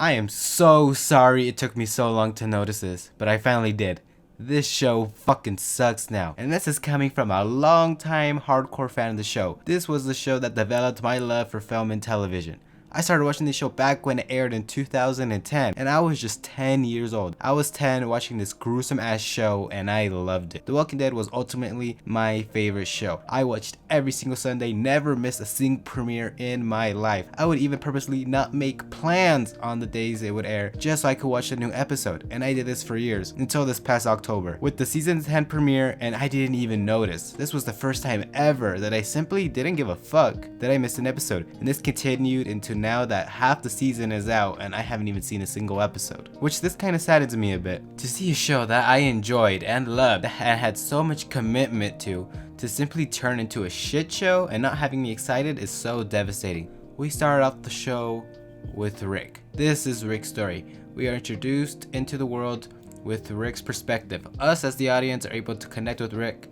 I am so sorry it took me so long to notice this, but I finally did. This show fucking sucks now. And this is coming from a long-time hardcore fan of the show. This was the show that developed my love for film and television. I started watching this show back when it aired in 2010, and I was just 10 years old. I was 10 watching this gruesome ass show, and I loved it. The Walking Dead was ultimately my favorite show. I watched every single Sunday, never missed a single premiere in my life. I would even purposely not make plans on the days it would air, just so I could watch a new episode, and I did this for years, until this past October, with the season 10 premiere, and I didn't even notice. This was the first time ever that I simply didn't give a fuck that I missed an episode, and this continued into now that half the season is out and I haven't even seen a single episode. Which this kind of saddens me a bit. To see a show that I enjoyed and loved and had so much commitment to simply turn into a shit show and not having me excited is so devastating. We started off the show with Rick. This is Rick's story. We are introduced into the world with Rick's perspective. Us as the audience are able to connect with Rick.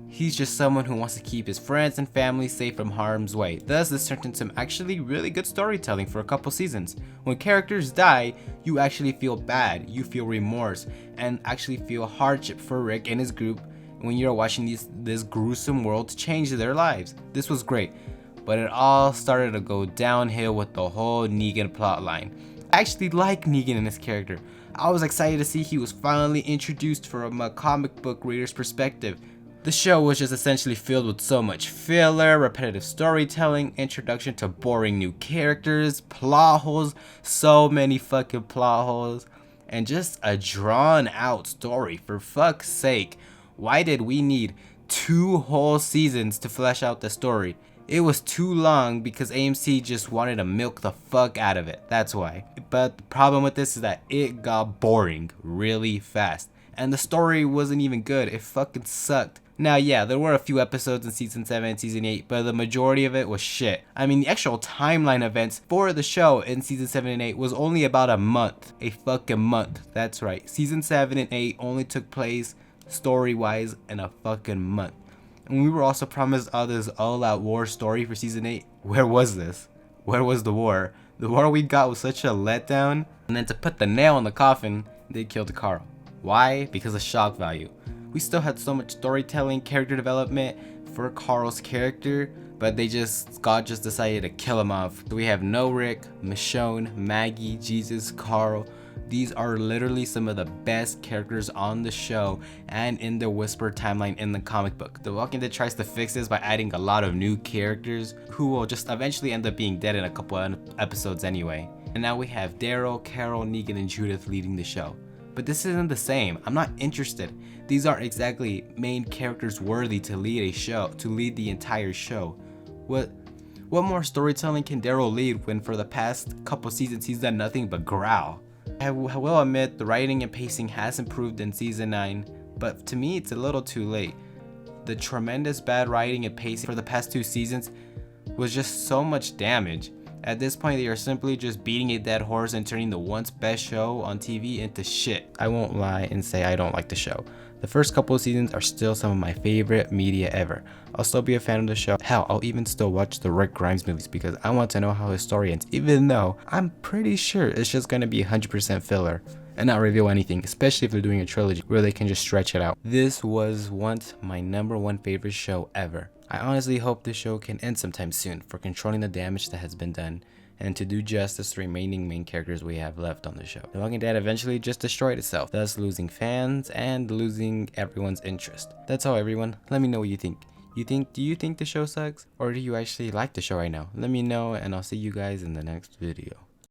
He's just someone who wants to keep his friends and family safe from harm's way. Thus, this turned into some actually really good storytelling for a couple seasons. When characters die, you actually feel bad, you feel remorse, and actually feel hardship for Rick and his group when you're watching this gruesome world change their lives. This was great, but it all started to go downhill with the whole Negan plotline. I actually like Negan and his character. I was excited to see he was finally introduced from a comic book reader's perspective. The show was just essentially filled with so much filler, repetitive storytelling, introduction to boring new characters, plot holes, so many fucking plot holes, and just a drawn out story. For fuck's sake, why did we need 2 whole seasons to flesh out the story? It was too long because AMC just wanted to milk the fuck out of it, that's why. But the problem with this is that it got boring really fast, and the story wasn't even good, it fucking sucked. Now yeah, there were a few episodes in season 7 and season 8, but the majority of it was shit. I mean, the actual timeline events for the show in season 7 and 8 was only about a month. A fucking month, that's right. Season 7 and 8 only took place story-wise in a fucking month. And we were also promised all this all-out war story for season 8. Where was this? Where was the war? The war we got was such a letdown. And then to put the nail in the coffin, they killed Carl. Why? Because of shock value. We still had so much storytelling, character development for Carl's character, but God just decided to kill him off. So we have no Rick, Michonne, Maggie, Jesus, Carl. These are literally some of the best characters on the show and in the Whisper timeline in the comic book. The Walking Dead tries to fix this by adding a lot of new characters who will just eventually end up being dead in a couple of episodes anyway. And now we have Daryl, Carol, Negan, and Judith leading the show. But this isn't the same. I'm not interested. These aren't exactly main characters worthy to lead a show, to lead the entire show. What more storytelling can Daryl lead when for the past couple seasons he's done nothing but growl? I will admit the writing and pacing has improved in season 9, but to me it's a little too late. The tremendous bad writing and pacing for the past 2 seasons was just so much damage. At this point, they are simply just beating a dead horse and turning the once best show on TV into shit. I won't lie and say I don't like the show. The first couple of seasons are still some of my favorite media ever. I'll still be a fan of the show. Hell, I'll even still watch the Rick Grimes movies because I want to know how his story ends, even though I'm pretty sure it's just gonna be 100% filler and not reveal anything, especially if they're doing a trilogy where they can just stretch it out. This was once my #1 favorite show ever. I honestly hope this show can end sometime soon for controlling the damage that has been done and to do justice to the remaining main characters we have left on the show. The Walking Dead eventually just destroyed itself, thus losing fans and losing everyone's interest. That's all, everyone. Let me know what you think. Do you think the show sucks? Or do you actually like the show right now? Let me know and I'll see you guys in the next video.